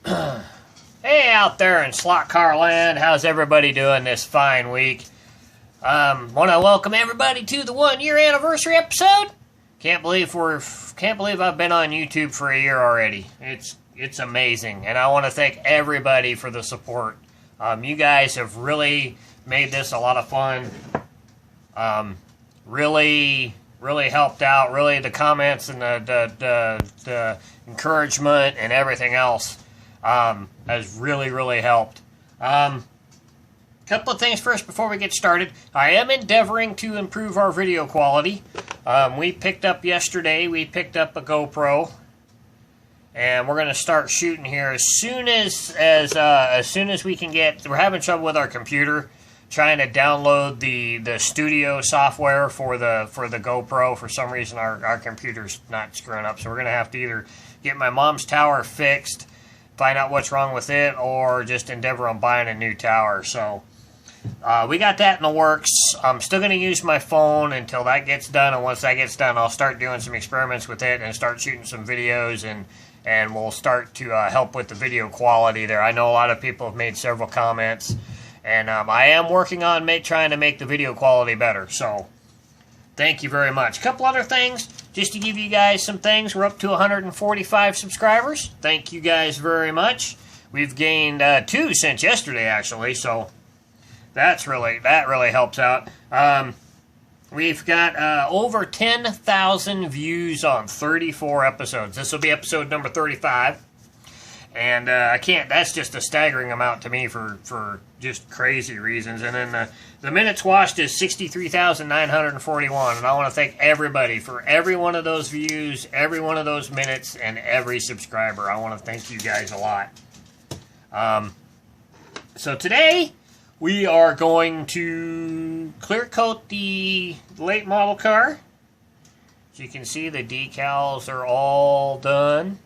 Hey out there in slot car land, how's everybody doing this fine week? Want to welcome everybody to the 1-year anniversary episode. Can't believe I've been on YouTube for a year already. It's amazing, and I want to thank everybody for the support. You guys have really made this a lot of fun. Really helped out. Really, the comments and the encouragement and everything else has really helped. Couple of things first before we get started. I am endeavoring to improve our video quality. We picked up yesterday. We picked up a GoPro, and we're going to start shooting here as soon as we can get. We're having trouble with our computer trying to download the studio software for the GoPro. For some reason, our computer's not screwing up, so we're going to have to either get my mom's tower fixed, find out what's wrong with it, or just endeavor on buying a new tower. So we got that in the works. I'm still going to use my phone until that gets done, and once that gets done, I'll start doing some experiments with it and start shooting some videos, and we'll start to help with the video quality there. I know a lot of people have made several comments, and I am working on trying to make the video quality better. So thank you very much. A couple other things, just to give you guys some things. We're up to 145 subscribers. Thank you guys very much. We've gained 2 since yesterday, actually, so that really helps out. We've got over 10,000 views on 34 episodes. This will be episode number 35. And that's just a staggering amount to me for just crazy reasons. And then the minutes watched is 63,941. And I want to thank everybody for every one of those views, every one of those minutes, and every subscriber. I want to thank you guys a lot. So today, we are going to clear coat the late model car. As you can see, the decals are all done.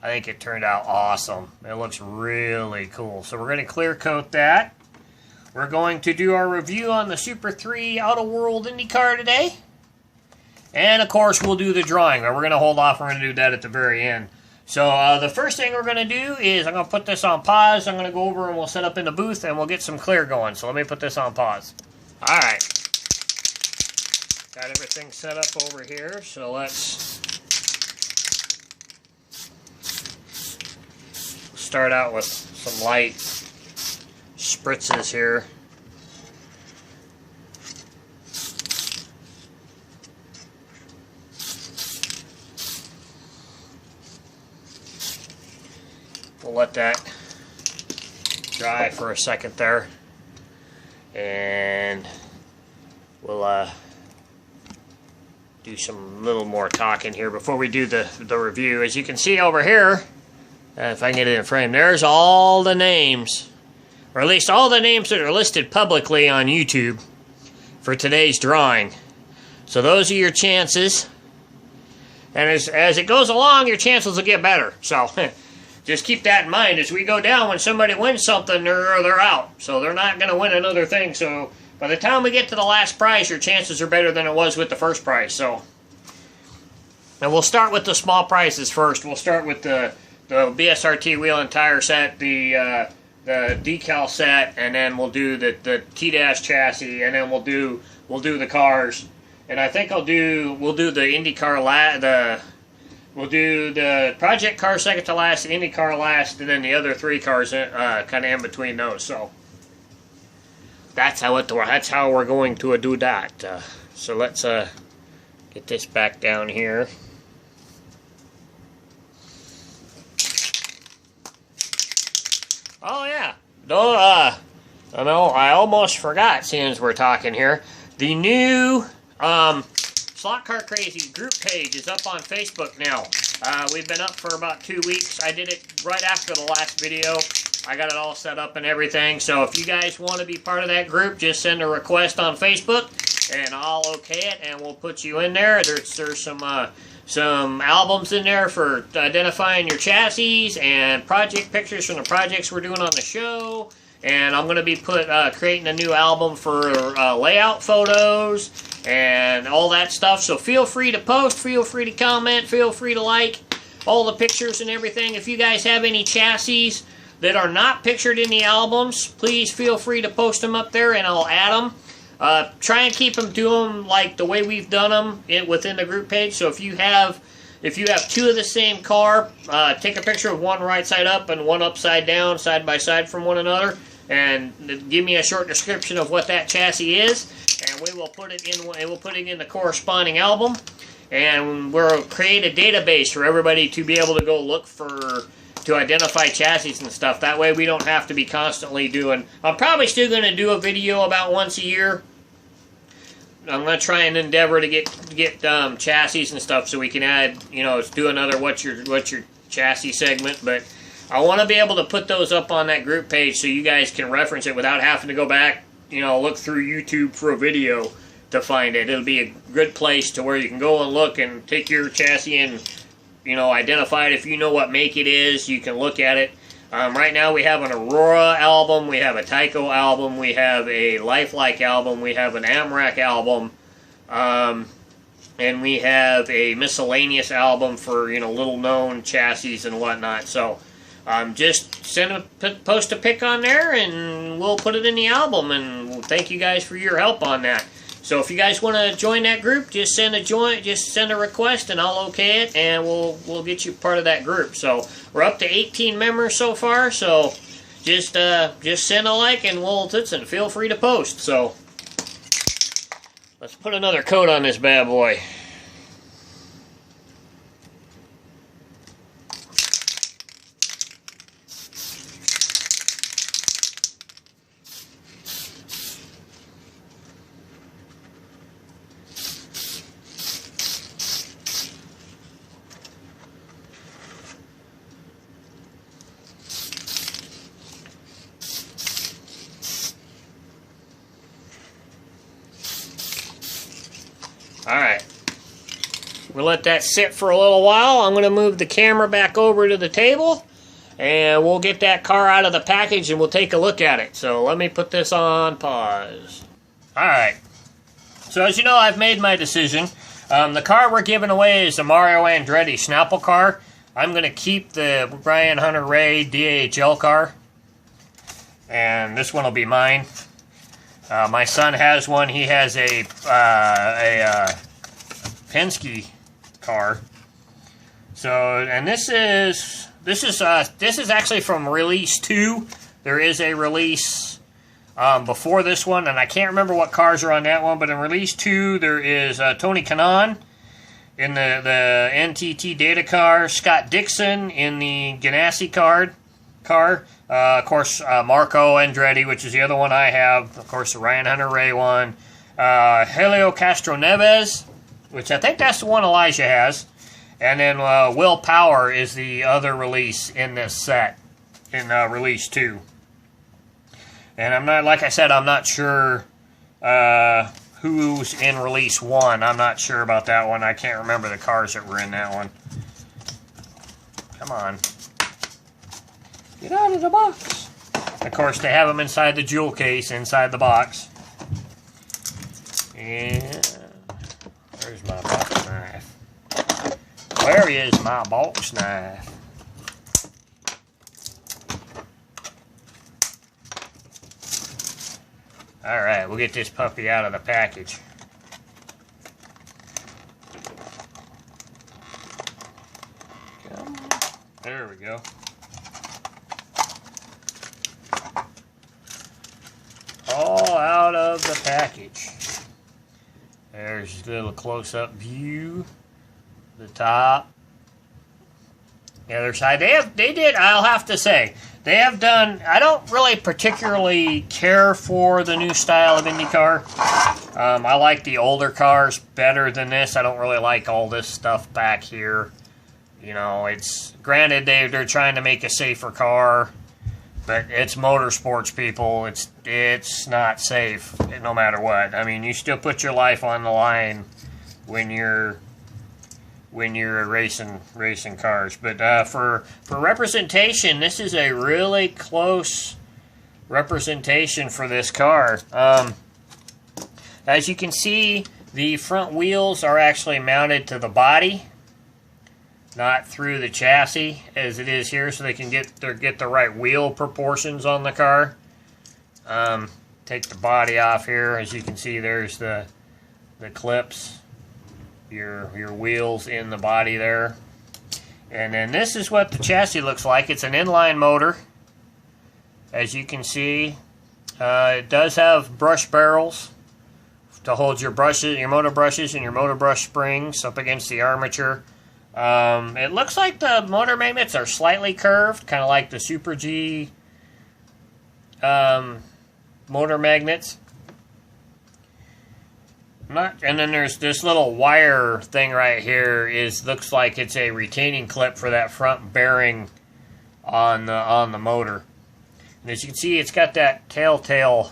I think it turned out awesome. It looks really cool. So we're going to clear coat that. We're going to do our review on the Super 3 autoworld IndyCar today. And of course we'll do the drawing. But we're going to hold off. We're going to do that at the very end. So the first thing we're going to do is I'm going to put this on pause. I'm going to go over and we'll set up in the booth and we'll get some clear going. So let me put this on pause. Alright. Got everything set up over here. So let's start out with some light spritzes here. We'll let that dry for a second there, and we'll do some little more talking here before we do the review. As you can see over here, if I can get it in frame, there's all the names, or at least all the names that are listed publicly on YouTube for today's drawing. So those are your chances, and as it goes along, your chances will get better. So just keep that in mind as we go down. When somebody wins something, they're out. So they're not going to win another thing. So by the time we get to the last prize, your chances are better than it was with the first prize. So, and we'll start with the small prizes first. We'll start with the BSRT wheel and tire set, the decal set, and then we'll do the T-dash chassis, and then we'll do the cars. And I think we'll do the IndyCar we'll do the project car second to last, the IndyCar last, and then the other 3 cars kind of in between those. So that's how we're going to do that. So let's get this back down here. Oh yeah, I almost forgot, seeing as we're talking here. The new Slot Car Crazy group page is up on Facebook now. We've been up for about 2 weeks. I did it right after the last video. I got it all set up and everything. So if you guys want to be part of that group, just send a request on Facebook, and I'll okay it, and we'll put you in there. There's some albums in there for identifying your chassis, and project pictures from the projects we're doing on the show. And I'm going to be creating a new album for layout photos and all that stuff. So feel free to post, feel free to comment, feel free to like. all the pictures and everything. If you guys have any chassis that are not pictured in the albums, please feel free to post them up there and I'll add them. Try and keep them, do them like the way we've done them within the group page. So if you have two of the same car, take a picture of one right side up and one upside down, side by side from one another, and give me a short description of what that chassis is, and we will put it in. We'll put it in the corresponding album, and we'll create a database for everybody to be able to go look to identify chassis and stuff. That way we don't have to be constantly doing... I'm probably still going to do a video about once a year. I'm going to try and endeavor to get chassis and stuff so we can add, do another what's your chassis segment. But I want to be able to put those up on that group page so you guys can reference it without having to go back, look through YouTube for a video to find it. It'll be a good place to where you can go and look and take your chassis and identify it. If you know what make it is, you can look at it. Right now we have an Aurora album, we have a Tyco album, we have a Lifelike album, we have an Amrak album, and we have a miscellaneous album for, little known chassis and whatnot. So just post a pic on there and we'll put it in the album, and thank you guys for your help on that. So if you guys want to join that group, just send a request and I'll okay it, and we'll get you part of that group. So we're up to 18 members so far. So just send a like and listen, feel free to post. So let's put another coat on this bad boy. Alright, we'll let that sit for a little while. I'm going to move the camera back over to the table, and we'll get that car out of the package and we'll take a look at it. So let me put this on pause. Alright, so as you know, I've made my decision. The car we're giving away is the Mario Andretti Snapple car. I'm going to keep the Brian Hunter Ray DHL car, and this one will be mine. My son has one. He has a Penske car. So, and this is actually from release 2. There is a release before this one, and I can't remember what cars are on that one. But in release 2, there is Tony Kanaan in the NTT Data car, Scott Dixon in the Ganassi car. Of course, Marco Andretti, which is the other one I have. Of course, the Ryan Hunter Ray one. Helio Castro Neves, which I think that's the one Elijah has. And then Will Power is the other release in this set, in release 2. And I'm not, like I said, I'm not sure who's in release 1. I'm not sure about that one. I can't remember the cars that were in that one. Come on. Get out of the box. Of course, they have them inside the jewel case, inside the box. And where's my box knife? Where is my box knife? Alright, we'll get this puppy out of the package. There we go. All out of the package. There's a little close-up view. The top. The other side. They did, I'll have to say, they have done, I don't really particularly care for the new style of IndyCar. I like the older cars better than this. I don't really like all this stuff back here. It's, granted they're trying to make a safer car, but it's motorsports, people. It's not safe no matter what. I mean, you still put your life on the line when you're racing cars. But for representation, this is a really close representation for this car. As you can see, the front wheels are actually mounted to the body. not through the chassis as it is here, so they can get the right wheel proportions on the car. Take the body off here. As you can see, there's the clips, your wheels in the body there. And then this is what the chassis looks like. It's an inline motor. As you can see, it does have brush barrels to hold your brushes, your motor brushes, and your motor brush springs up against the armature. It looks like the motor magnets are slightly curved, kind of like the Super G motor magnets. And then there's this little wire thing right here. Looks like it's a retaining clip for that front bearing on the motor. And as you can see, it's got that telltale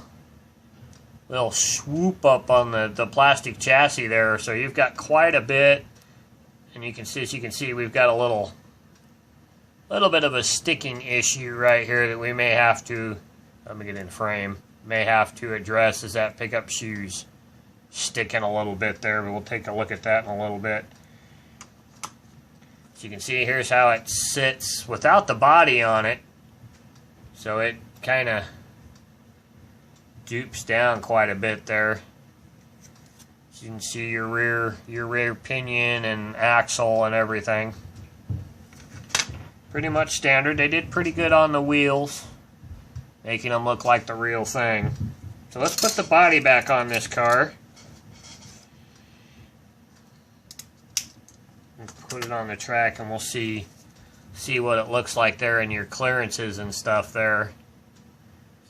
little swoop up on the plastic chassis there. So you've got quite a bit. And you can see, as you can see, we've got a little bit of a sticking issue right here that we may have to, let me get in frame, may have to address, is that pickup shoes sticking a little bit there, but we'll take a look at that in a little bit. As you can see, here's how it sits without the body on it. So it kind of dupes down quite a bit there. As you can see, your rear pinion and axle and everything. Pretty much standard. They did pretty good on the wheels, making them look like the real thing. So let's put the body back on this car. Put it on the track and we'll see what it looks like there in your clearances and stuff there.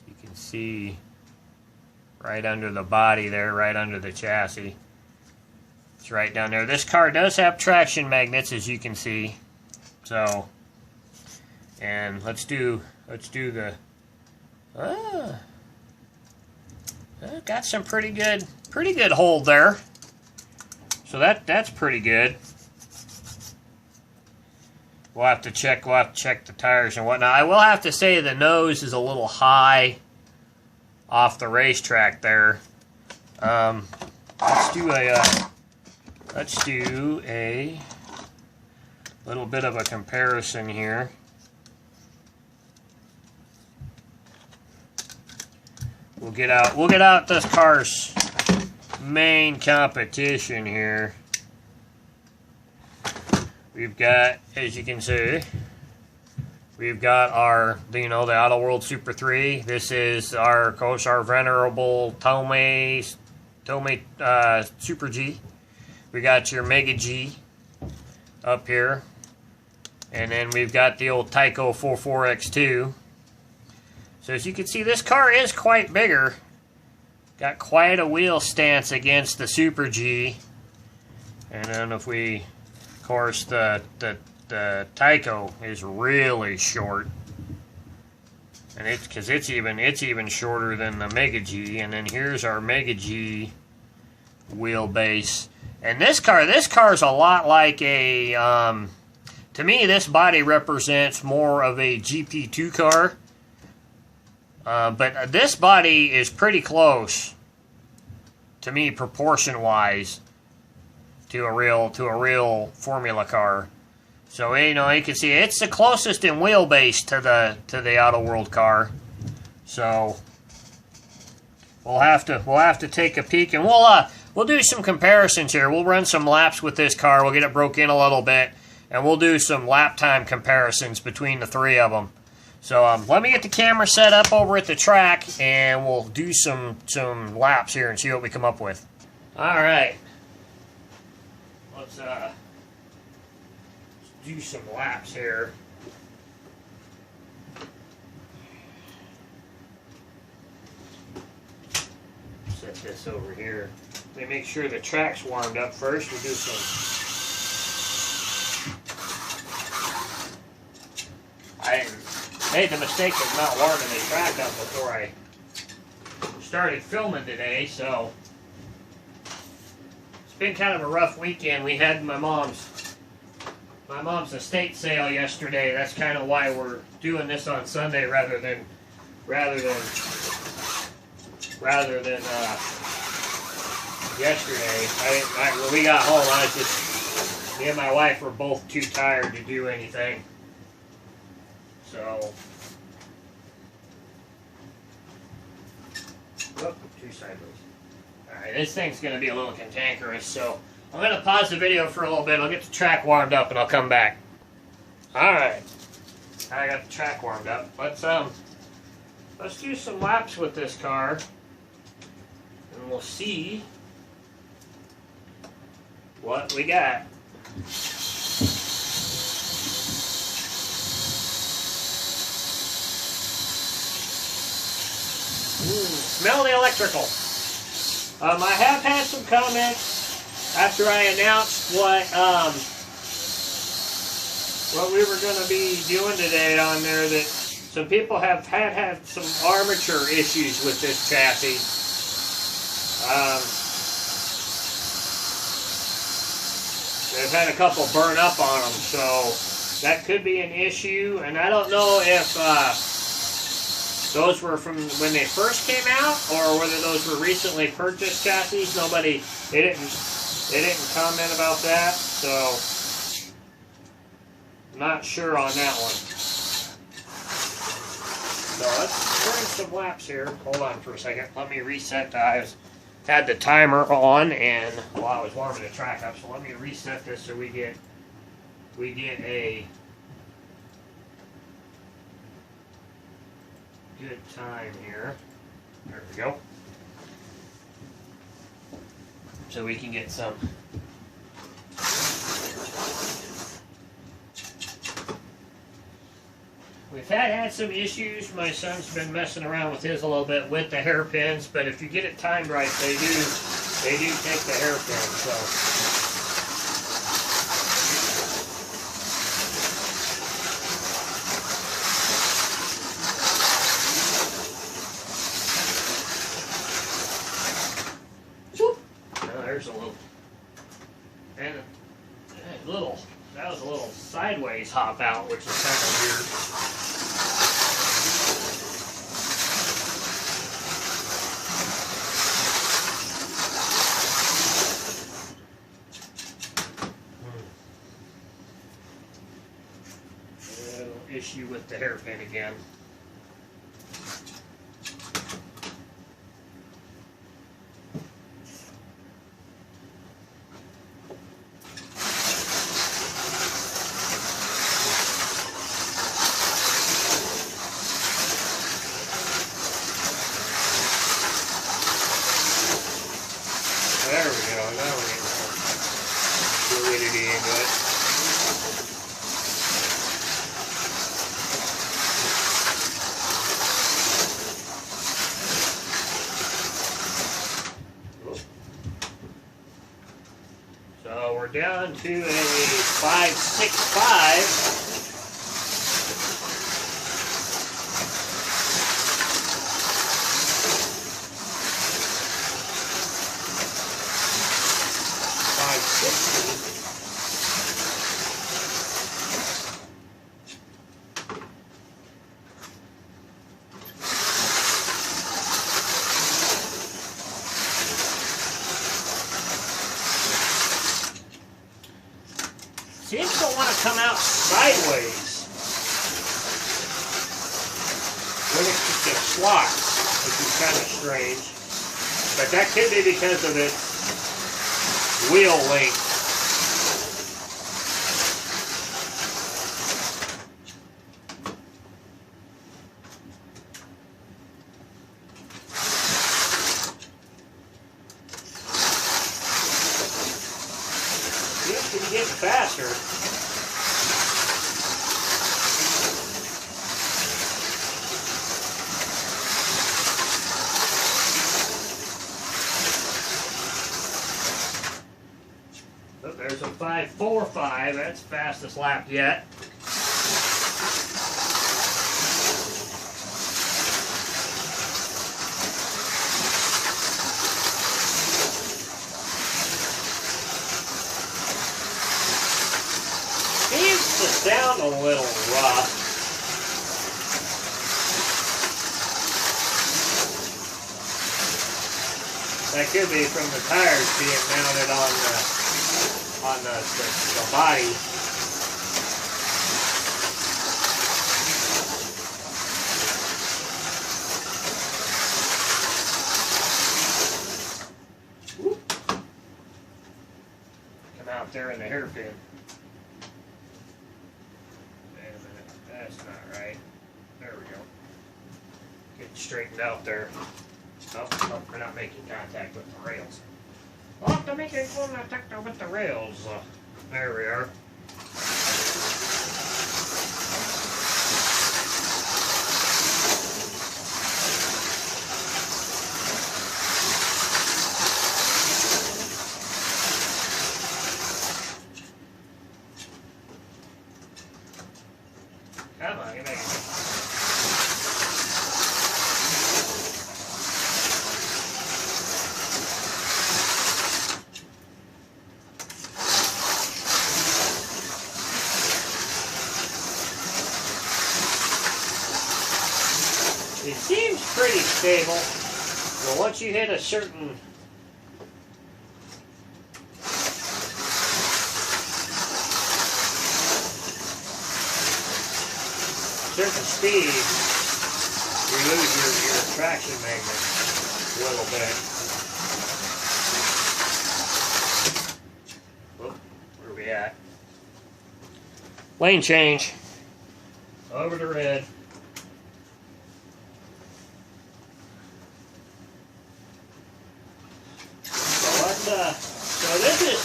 You can see right under the body there, right under the chassis. It's right down there. This car does have traction magnets, as you can see. So, and let's do the got some pretty good hold there. So that's pretty good. We'll have to check the tires and whatnot. I will have to say the nose is a little high off the racetrack there. Let's do a little bit of a comparison here. We'll get out this car's main competition here. We've got, as you can see, we've got our, the autoworld Super 3. This is our venerable Tomei Super G. We got your Mega G up here. And then we've got the old Tyco 44X2. So as you can see, this car is quite bigger. Got quite a wheel stance against the Super G. And then if we... Of course, the Tyco is really short, and it's even shorter than the Mega G. And then here's our Mega G wheelbase. And this car's a lot like a. To me, this body represents more of a GP2 car, but this body is pretty close to me proportion-wise to a real Formula car. So you can see it's the closest in wheelbase to the autoworld car. So we'll have to take a peek, and we'll do some comparisons here. We'll run some laps with this car. We'll get it broke in a little bit, and we'll do some lap time comparisons between the three of them. So let me get the camera set up over at the track, and we'll do some laps here and see what we come up with. All right. Let's do some laps here. Set this over here. Let me make sure the track's warmed up first. We'll do some. I made the mistake of not warming the track up before I started filming today, so. It's been kind of a rough weekend. We had my mom's estate sale yesterday. That's kind of why we're doing this on Sunday rather than yesterday. When we got home, I was just Me and my wife were both too tired to do anything. So, whoop, too sideways. Alright, this thing's going to be a little cantankerous, so I'm going to pause the video for a little bit. I'll get the track warmed up and I'll come back. Alright, I got the track warmed up. Let's do some laps with this car, and we'll see what we got. Smell the electrical. I have had some comments after I announced what we were going to be doing today on there, that some people have had some armature issues with this chassis. They've had a couple burn up on them, so that could be an issue. And I don't know if those were from when they first came out, or whether those were recently purchased chassis. They didn't comment about that, so not sure on that one. So let's bring some laps here. Hold on for a second. Let me reset. I had the timer on, and while I was warming the track up, so let me reset this so we get a good time here. There we go. So we can get some. We've had some issues. My son's been messing around with his a little bit with the hairpins, but if you get it timed right, they do take the hairpins. So. There's a little, and that was a little sideways hop out, which is kind of weird. Issue with the hairpin again. There we go. Now we're getting fluidity into it. So we're down to a 5.65. Seems to want to come out sideways when it's just a slot, which is kind of strange. But that could be because of its wheel length. Seems to be getting faster. Oh, there's a 5.45. That's fastest lap yet. Seems to sound a little rough. That could be from the tires being mounted on the body. Come out there in the hairpin. Wait a minute, that's not right. There we go. Get it straightened out there. Oh, we're not making contact with the rails. We'll have to make contact with the rails. There we are. Come on, get back in. It seems pretty stable, but once you hit a certain speed, you lose your traction magnet a little bit. Whoop, where are we at? Lane change. Over to red. So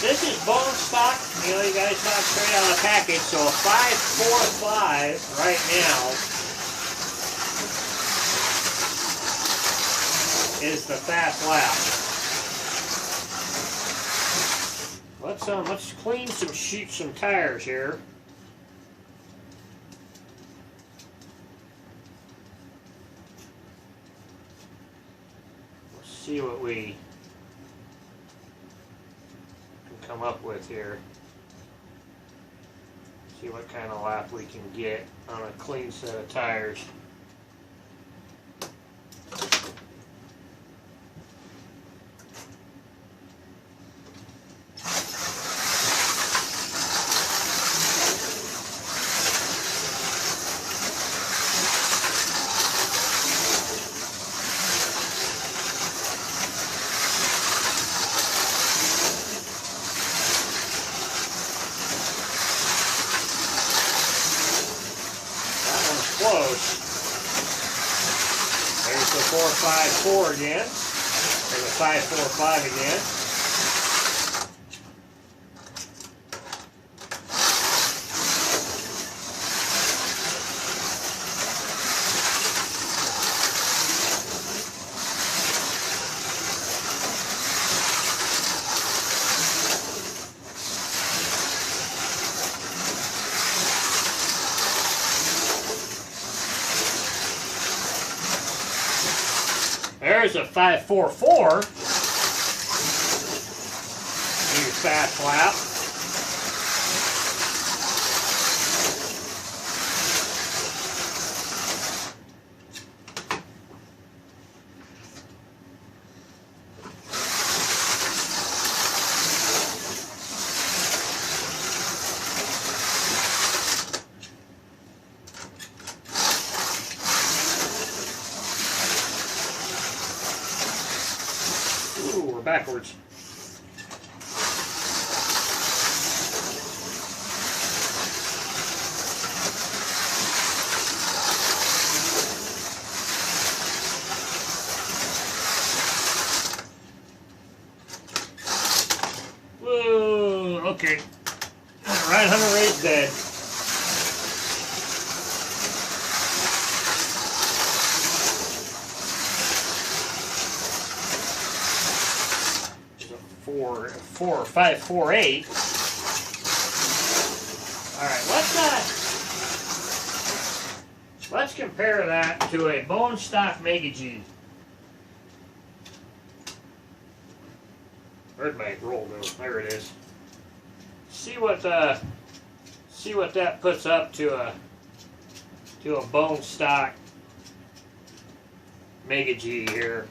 this is bone stock. You know, you guys saw straight out of the package. So a 5.45 right now is the fast lap. Let's clean some tires here. Let's see what we come up with here. See what kind of lap we can get on a clean set of tires. Close. There's the 4.54 again. There's the 5.45 again. There's a 5.44. New fast lap. Ooh, we're backwards. Whoa, okay. Right Hunter Ray's dead. Four or 5.48. All right, let's compare that to a bone stock Mega G. Where'd my roll go? There it is. See what that puts up to a bone stock Mega G here.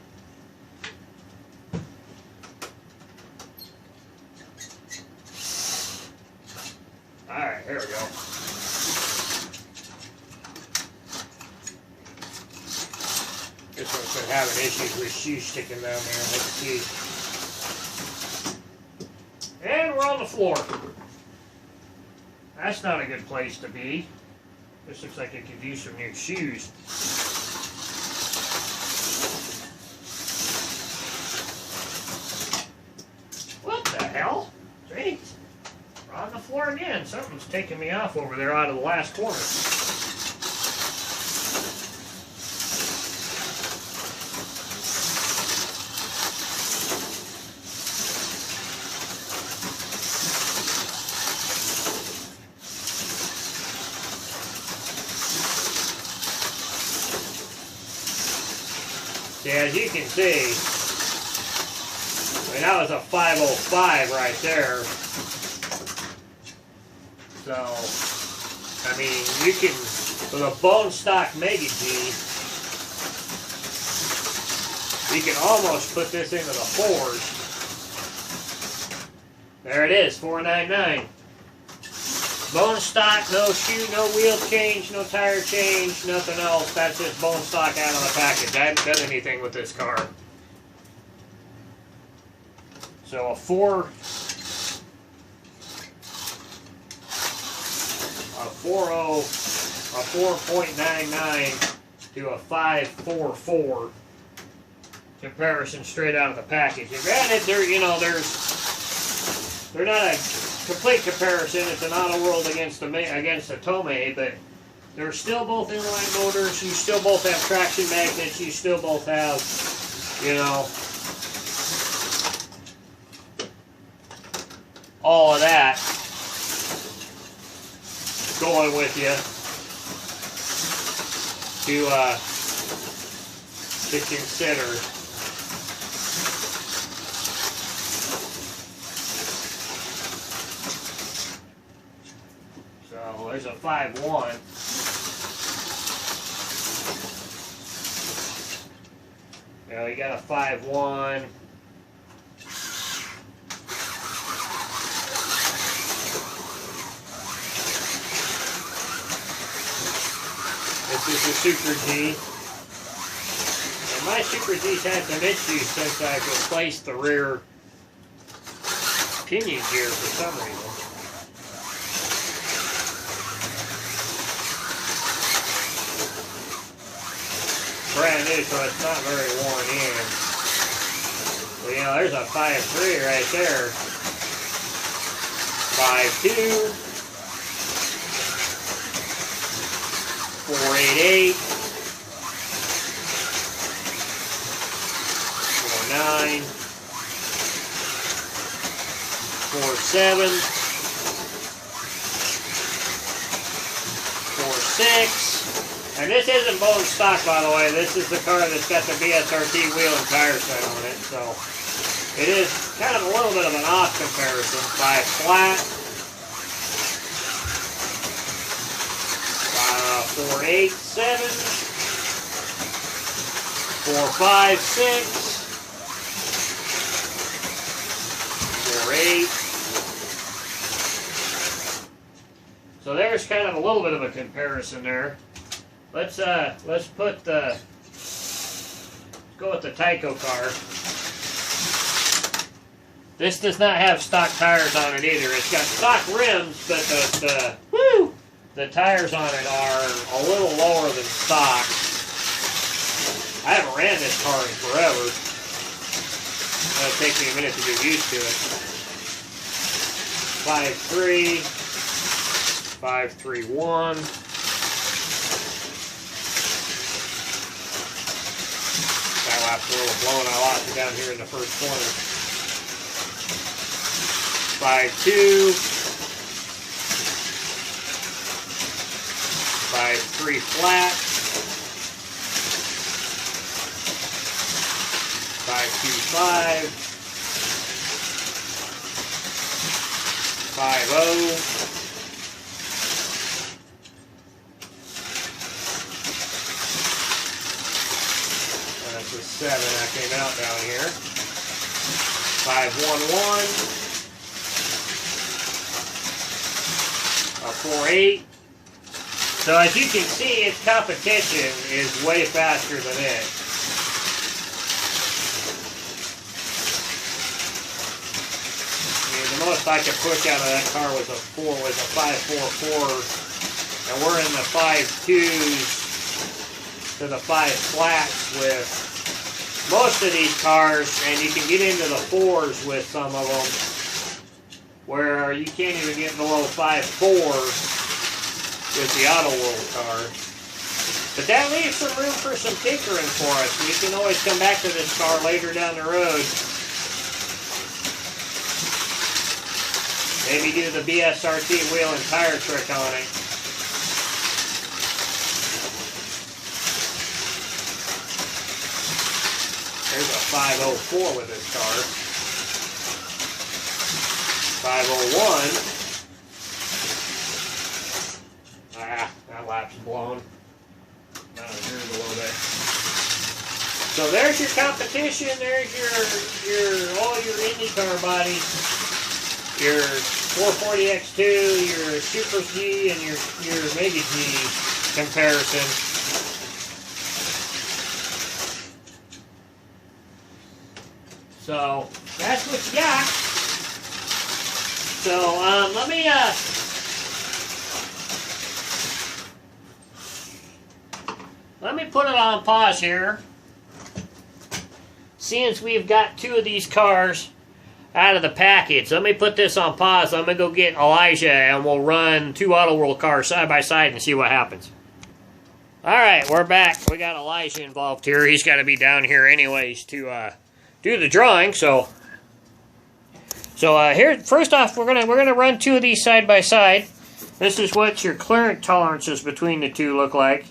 This one's been having issues with shoes sticking down there. Let's see. And we're on the floor. That's not a good place to be. This looks like it could use some new shoes. What the hell? See? We're on the floor again. Something's taking me off over there out of the last corner. See, as you can see, I mean, that was a 505 right there. So, I mean, you can, with a bone stock Mega G, you can almost put this into the fours. There it is, $499. Bone stock, no shoe, no wheel change, no tire change, nothing else. That's just bone stock out of the package. I haven't done anything with this car. So a 4.99 to a 5.44 comparison straight out of the package. And granted, they're not a complete comparison. It's an autoworld against a Tomei, but they're still both inline motors. You still both have traction magnets. You still both have, all of that going with you to consider. So there's a 5.1. Now you got a 5.1. This is the Super G. And my Super G's had some issues since I've replaced the rear pinion gear for some reason. Brand new, so it's not very worn in. But there's a 5.3 right there. 5.2. 4.88. 4.9. 4.7. 4.6. And this isn't bone stock, by the way. This is the car that's got the BSRT wheel and tire set on it. So it is kind of a little bit of an off comparison. 5 flat. 4.87. 4.56. 4.8. So there's kind of a little bit of a comparison there. Let's go with the Tyco car. This does not have stock tires on it either. It's got stock rims, but the tires on it are a little lower than stock. I haven't ran this car in forever. It'll take me a minute to get used to it. 5.3, 5.31. That lap's a little blown. I lost it down here in the first corner. 5.2. 5.3 flat. 5.25. 5.0. That's a 7 that came out down here. 5.11. A 4.8. So as you can see, its competition is way faster than it. most I could push out of that car was a 5.44, and we're in the 5.2s to the 5 flats with most of these cars, and you can get into the 4s with some of them, where you can't even get below 5.4 with the autoworld car. But that leaves some room for some tinkering for us. We can always come back to this car later down the road. Maybe do the BSRT wheel and tire trick on it. There's a 504 with this car. 501. Ah, that lap's blown. Here's a little bit. So there's your competition. There's your all your IndyCar bodies. Your 440X2, your Super G, and your Mega G comparison. So that's what you got. So let me put it on pause here. Since we've got 2 of these cars out of the package, let me put this on pause. I'm going to go get Elijah and we'll run 2 autoworld cars side by side and see what happens. Alright, we're back. We got Elijah involved here. He's got to be down here anyways to do the drawing. So here, first off, we're gonna run 2 of these side by side. This is what your clearance tolerances between the 2 look like.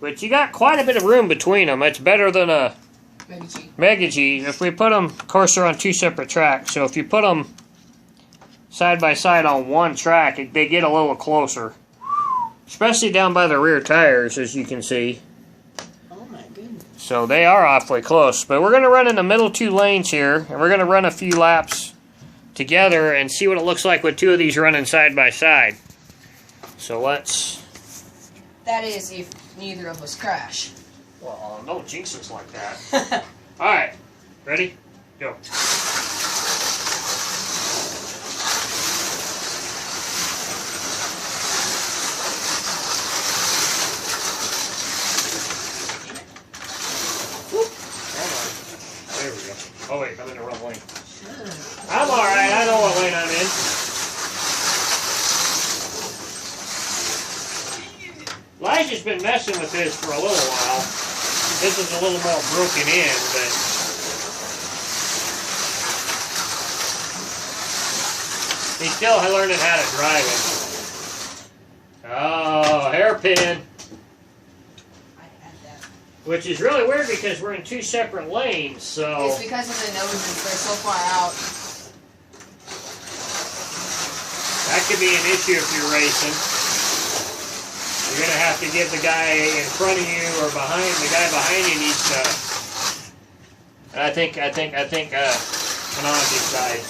But you got quite a bit of room between them. It's better than a Mega G. If we put them, of course, they're on 2 separate tracks. So if you put them side by side on 1 track, they get a little closer. Especially down by the rear tires, as you can see. Oh my goodness. So they are awfully close. But we're going to run in the middle 2 lanes here. And we're going to run a few laps together and see what it looks like with 2 of these running side by side. So let's... That is if neither of us crash. Well, no jinxes like that. Alright, ready? Go. Whoop. Come on. There we go. Oh wait, I'm in the wrong lane. I'm alright, I know what lane I'm in. Elijah's been messing with this for a little while. This is a little more broken in, but he's still learning how to drive it. Oh, hairpin. Which is really weird because we're in 2 separate lanes, so... It's because of the noses, they're so far out. That could be an issue if you're racing. You're going to have to give the guy in front of you or behind, the guy behind you needs to... I think, Panazzi's side.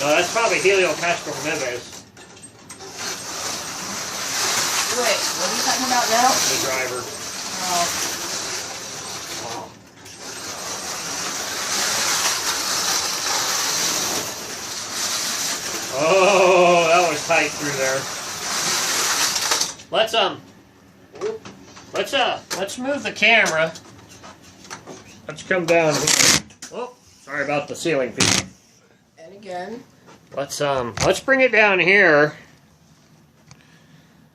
No, that's probably Helio Castro Neves. Wait, what are you talking about now? The driver. Oh. Wow. Oh, that was tight through there. Let's move the camera. Let's come down here. Oh, sorry about the ceiling piece. And again. Let's bring it down here.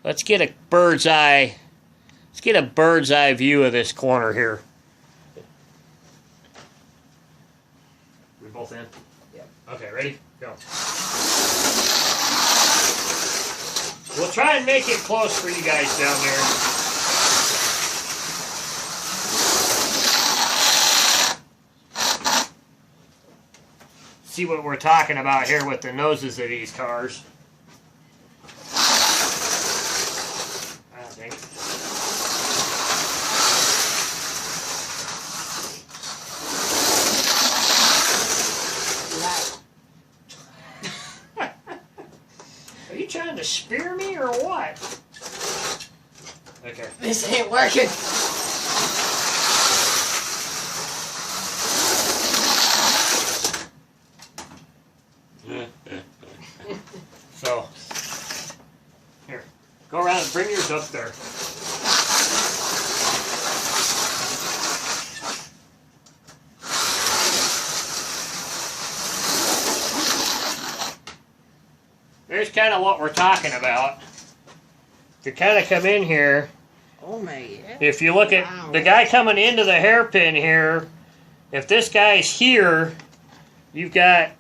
Let's get a bird's eye. Let's get a bird's eye view of this corner here. We both in? Yep. Okay, ready? Go. We'll try and make it close for you guys down there. See what we're talking about here with the noses of these cars. I think. Are you trying to spear me or what? Okay. This ain't working. Go around and bring yours up there. Here's kind of what we're talking about. If you kind of come in here, Oh my God. if you look at the guy coming into the hairpin here, if this guy's here, you've got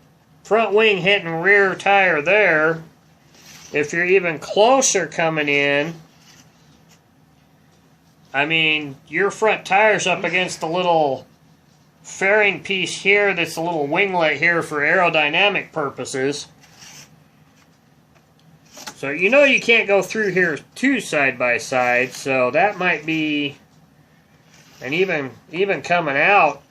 front wing hitting rear tire there. If you're even closer coming in, I mean, your front tire's up against the little fairing piece here that's a little winglet here for aerodynamic purposes. So you know you can't go through here two side by side, so that might be, and even coming out,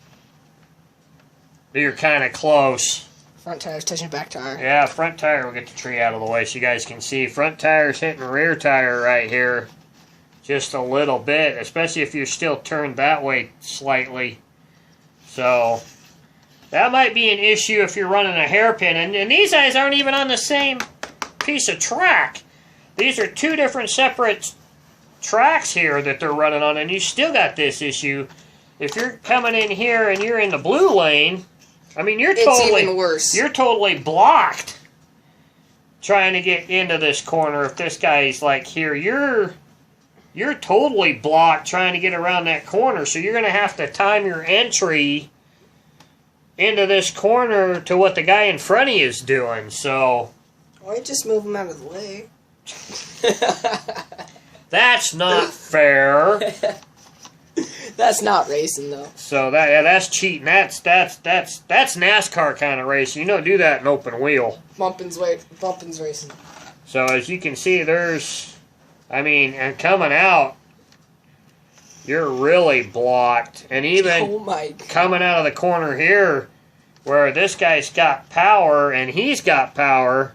you're kind of close. Front tire's touching back tire. Yeah, front tire, we'll get the tree out of the way so you guys can see. Front tire's hitting rear tire right here just a little bit, especially if you're still turned that way slightly. So that might be an issue if you're running a hairpin. And these guys aren't even on the same piece of track. These are two different separate tracks here that they're running on, and you still got this issue. If you're coming in here and you're in the blue lane, I mean, you're even worse. You're totally blocked trying to get into this corner. If this guy's like here, you're totally blocked trying to get around that corner. So you're going to have to time your entry into this corner to what the guy in front of you is doing. So Why just move him out of the way? that's not fair. That's not racing though. So that's cheating. That's NASCAR kind of racing. You don't do that in open wheel. Bumpin's racing. So as you can see, I mean, and coming out, you're really blocked. And even coming out of the corner here, where this guy's got power and he's got power,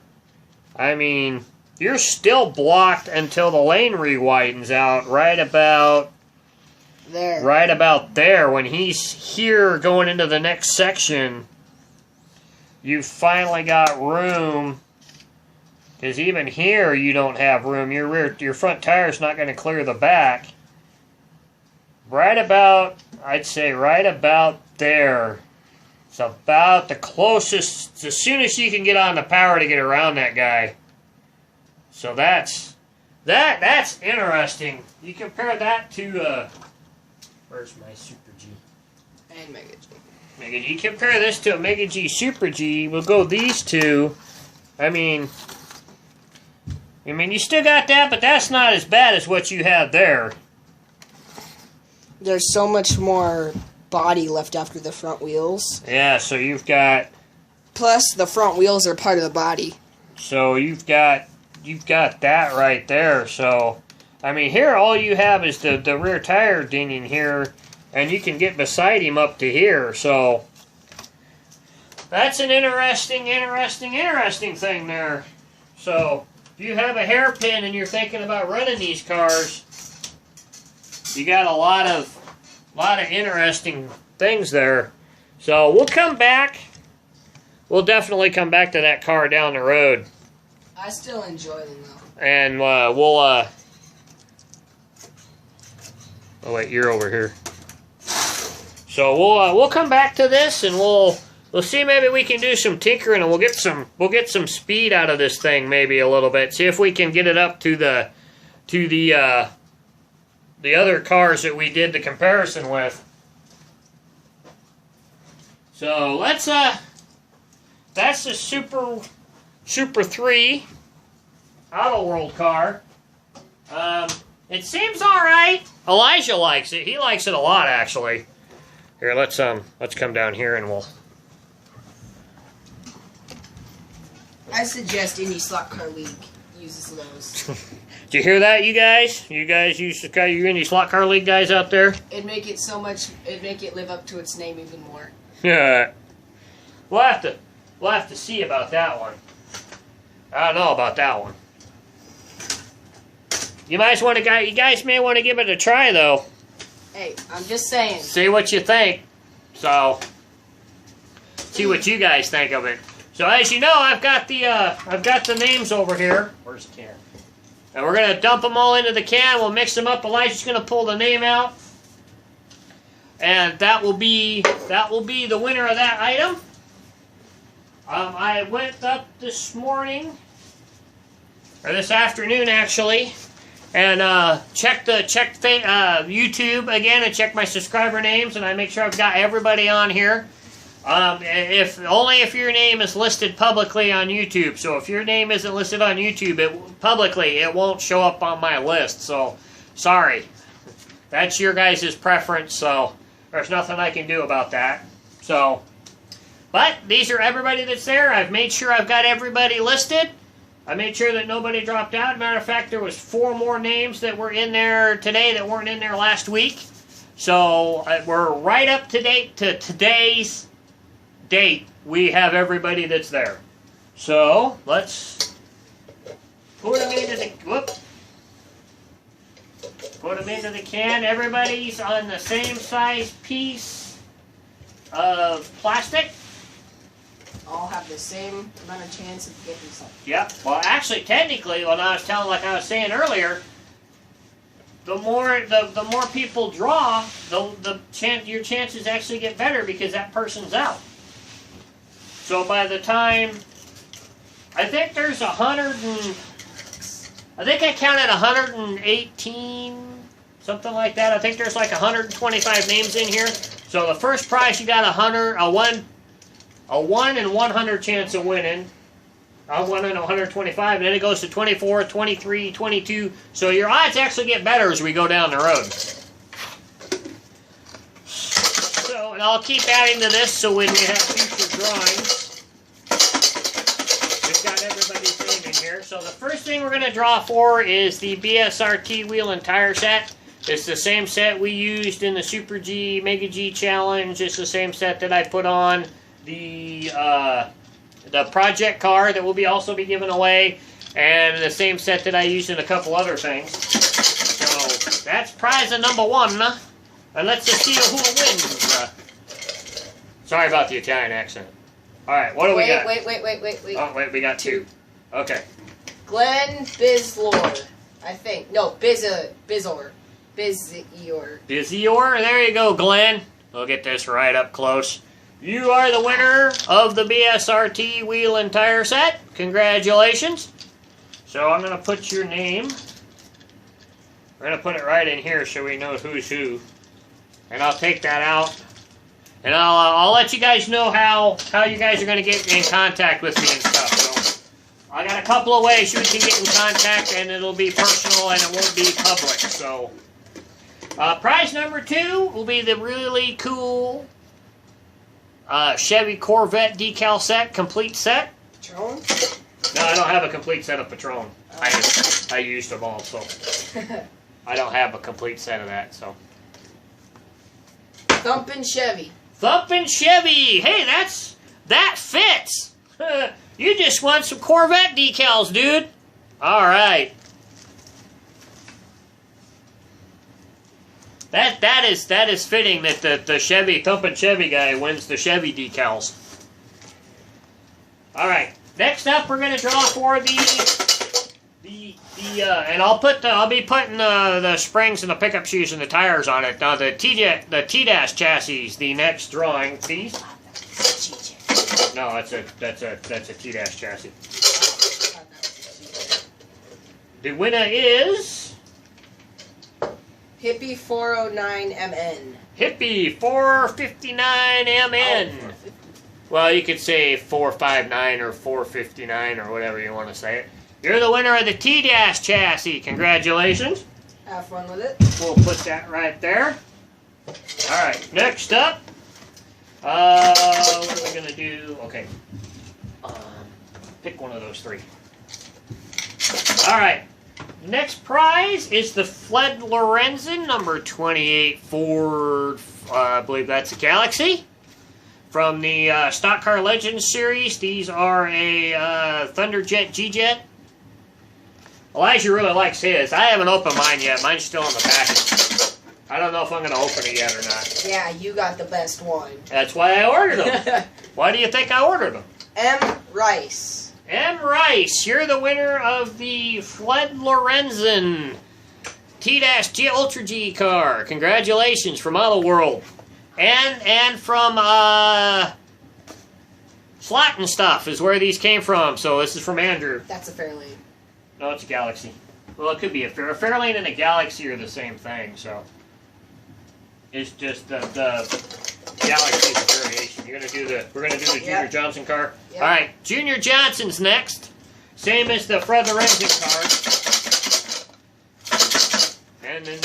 I mean, you're still blocked until the lane re-widens out right about there. Right about there. When he's here going into the next section, you've finally got room. Because even here, you don't have room. Your front tire's not going to clear the back. Right about, I'd say right about there. It's about the closest, as soon as you can get on the power to get around that guy. So that's interesting. You compare that to, where's my Super G? And Mega G. Mega G. Compare this to a Mega G Super G. We'll go these two. I mean, you still got that, but that's not as bad as what you have there. There's so much more body left after the front wheels. Yeah, so you've got... Plus, the front wheels are part of the body. So you've got that right there. So, I mean, here all you have is the rear tire dinging here, and you can get beside him up to here. So, that's an interesting thing there. So, if you have a hairpin and you're thinking about running these cars, you got a lot of interesting things there. So we'll come back. We'll definitely come back to that car down the road. I still enjoy them though. And we'll oh wait, you're over here. So we'll come back to this, and we'll see, maybe we can do some tinkering, and we'll get some speed out of this thing, maybe a little bit. See if we can get it up to the other cars that we did the comparison with. So let's that's the Super 3 autoworld car. It seems all right. Elijah likes it. He likes it a lot, actually. Here, let's come down here and we'll. I suggest Indy Slot Car League uses those. Did you hear that, you guys? You guys use you Indy Slot Car League guys out there? It'd make it live up to its name even more. Yeah. We'll have to see about that one. I don't know about that one. You guys may want to give it a try though. Hey, I'm just saying. See what you think. So, see what you guys think of it. So as you know, I've got the names over here. Where's the can? And we're going to dump them all into the can. We'll mix them up. Elijah's going to pull the name out. And that will be the winner of that item. I went up this morning, or this afternoon actually, and checked YouTube again and checked my subscriber names, and I make sure I've got everybody on here. If your name is listed publicly on YouTube. So if your name isn't listed on YouTube publicly, it won't show up on my list. So sorry, that's your guys' preference. So there's nothing I can do about that. So, but these are everybody that's there. I've made sure I've got everybody listed. I made sure that nobody dropped out. Matter of fact, there was 4 more names that were in there today that weren't in there last week. So we're right up to date to today's date. We have everybody that's there. So let's put them into the can. Everybody's on the same size piece of plastic. All have the same amount of chance of getting something. Yep. Well, actually, technically, when I was saying earlier, the more people draw, your chances actually get better because that person's out. So by the time, I think there's I think I counted 118, something like that. I think there's like 125 names in here. So the first prize, you got a 1 in 100 chance of winning. 1 in 125, and then it goes to 24, 23, 22. So your odds actually get better as we go down the road. So, and I'll keep adding to this so when we have future drawings, we've got everybody's name in here. So the first thing we're going to draw for is the BSRT wheel and tire set. It's the same set we used in the Super G, Mega G Challenge. It's the same set that I put on the project car that will also be given away, and the same set that I used in a couple other things. So that's prize number 1, and let's just see who wins. Sorry about the Italian accent. All right, what do we got? Wait. Oh, wait, we got 2. Okay. Glenn Bislor, I think. No, Bizior. Bizior, there you go, Glenn. We'll get this right up close. You are the winner of the BSRT wheel and tire set. Congratulations. So I'm going to put your name. We're going to put it right in here so we know who's who. And I'll take that out. And I'll let you guys know how you guys are going to get in contact with me and stuff. So I got a couple of ways you can get in contact, and it'll be personal and it won't be public. So prize number 2 will be the really cool Chevy Corvette decal set, complete set. Patron? No, I don't have a complete set of Patron. I used them all, so I don't have a complete set of that. So Thumpin' Chevy. Thumpin' Chevy. Hey, that fits. You just want some Corvette decals, dude. All right. That is fitting that the Chevy Thumpin' Chevy guy wins the Chevy decals. All right. Next up, we're going to draw for and I'll be putting the springs and the pickup shoes and the tires on it. Now the T-dash chassis, the next drawing piece. No, that's a T-dash chassis. The winner is Hippie 409MN. Hippie 459MN. Oh, well, you could say 459 or 459 or whatever you want to say it. You're the winner of the T-dash chassis. Congratulations. Have fun with it. We'll put that right there. All right, next up. What are we going to do? Okay. Pick one of those 3. All right. Next prize is the Fred Lorenzen number 28 Ford, I believe that's a Galaxy. From the Stock Car Legends series. These are a Thunderjet G-Jet. Elijah really likes his. I haven't opened mine yet. Mine's still in the package. I don't know if I'm going to open it yet or not. Yeah, you got the best one. That's why I ordered them. Why do you think I ordered them? M. Rice. M. Rice, you're the winner of the Fled Lorenzen T-G Ultra G car. Congratulations from autoworld. And from Slot and Stuff is where these came from. So this is from Andrew. That's a Fairlane. No, it's a Galaxy. Well, it could be a Fairlane and a Galaxy are the same thing, so it's just the Galaxy is a variation. We're gonna do the Junior Johnson car. Yep. All right, Junior Johnson's next. Same as the Fred Lorenzen car. And then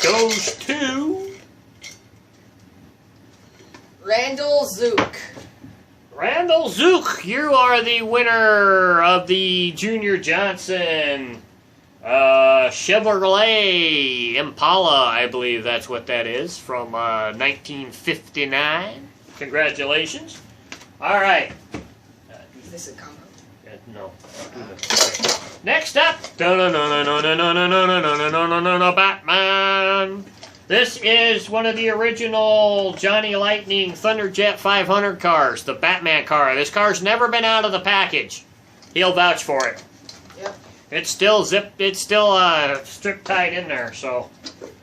goes to Randall Zook. Randall Zook. You are the winner of the Junior Johnson Chevrolet Impala, I believe that's what that is, from 1959. Congratulations. All right. Is this a combo? No. Next up, Batman. This is one of the original Johnny Lightning Thunderjet 500 cars, the Batman car. This car's never been out of the package. He'll vouch for it. Yep. It's still zipped. It's still strip tied in there. So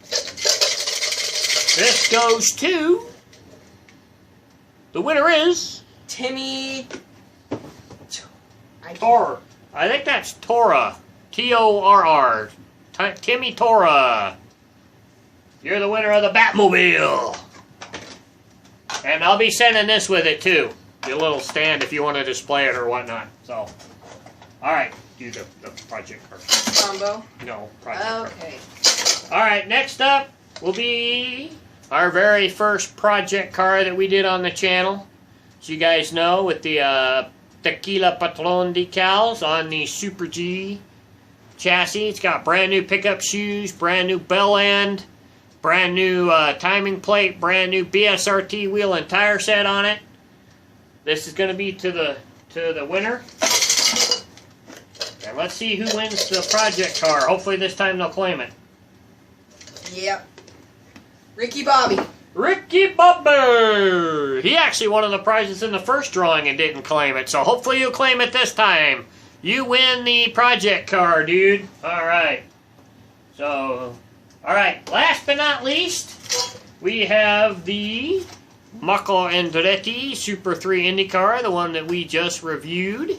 this goes to the winner is Timmy. Tor. I think that's Tora. Torr. Timmy Tora. You're the winner of the Batmobile. And I'll be sending this with it too. The little stand if you want to display it or whatnot. So, all right. Do the project car. Combo? No, project car. Okay. All right, next up will be our very first project car that we did on the channel. As you guys know, with the Tequila Patron decals on the Super G chassis. It's got brand new pickup shoes, brand new bell end, brand new timing plate, brand new BSRT wheel and tire set on it. This is going to be to the winner. And let's see who wins the project car. Hopefully this time they'll claim it. Yep. Ricky Bobby. Ricky Bobby! He actually won the prizes in the first drawing and didn't claim it, so hopefully you'll claim it this time. You win the project car, dude. Alright. So, alright, last but not least, we have the Marco Andretti Super 3 IndyCar, the one that we just reviewed.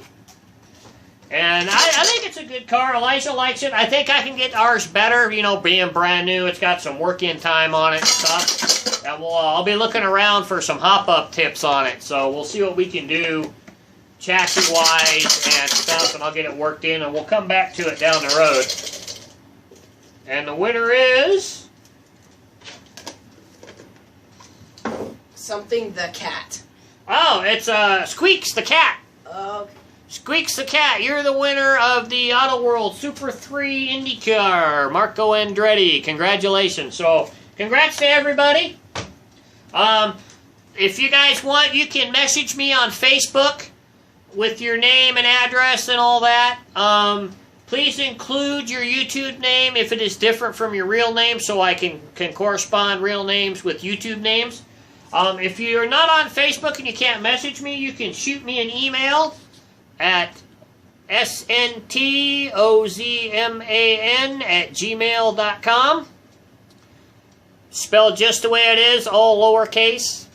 And I think it's a good car. Elijah likes it. I think I can get ours better, you know, being brand new. It's got some work-in time on it and stuff. And I'll be looking around for some hop-up tips on it. So we'll see what we can do chassis-wise and stuff, and I'll get it worked in, and we'll come back to it down the road. And the winner is... Something the cat. Oh, it's Squeaks the cat. Okay. Squeaks the Cat, you're the winner of the autoworld Super 3 IndyCar, Marco Andretti. Congratulations. So, congrats to everybody. If you guys want, you can message me on Facebook with your name and address and all that. Please include your YouTube name if it is different from your real name so I can correspond real names with YouTube names. If you're not on Facebook and you can't message me, you can shoot me an email at sntozman@gmail.com. Spelled just the way it is, all lowercase.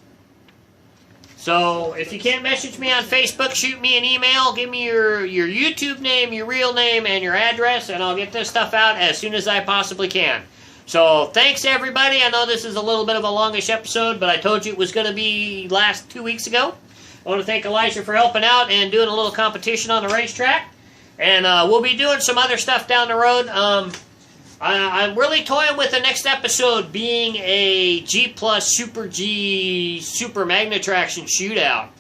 So, if you can't message me on Facebook, shoot me an email, give me your YouTube name, your real name, and your address, and I'll get this stuff out as soon as I possibly can. So, thanks everybody. I know this is a little bit of a longish episode, but I told you it was going to be last 2 weeks ago. I want to thank Elijah for helping out and doing a little competition on the racetrack. And we'll be doing some other stuff down the road. I'm really toying with the next episode being a G Plus Super G Super Magnetraction shootout.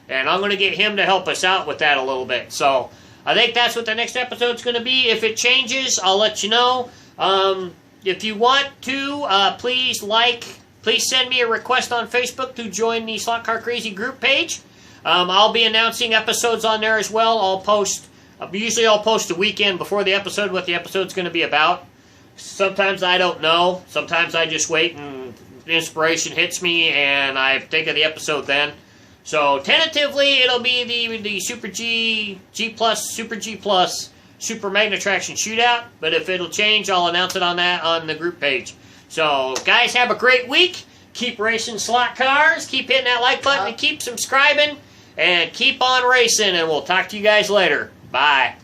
And I'm going to get him to help us out with that a little bit. So I think that's what the next episode's going to be. If it changes, I'll let you know. If you want to, please send me a request on Facebook to join the Slot Car Crazy group page. I'll be announcing episodes on there as well. Usually I'll post a weekend before the episode what the episode's going to be about. Sometimes I don't know. Sometimes I just wait and inspiration hits me and I think of the episode then. So tentatively, it'll be the Super G, G Plus, Super G Plus, Super Magna Traction Shootout. But if it'll change, I'll announce it on the group page. So guys, have a great week. Keep racing slot cars. Keep hitting that like button and keep subscribing. And keep on racing. And we'll talk to you guys later. Bye.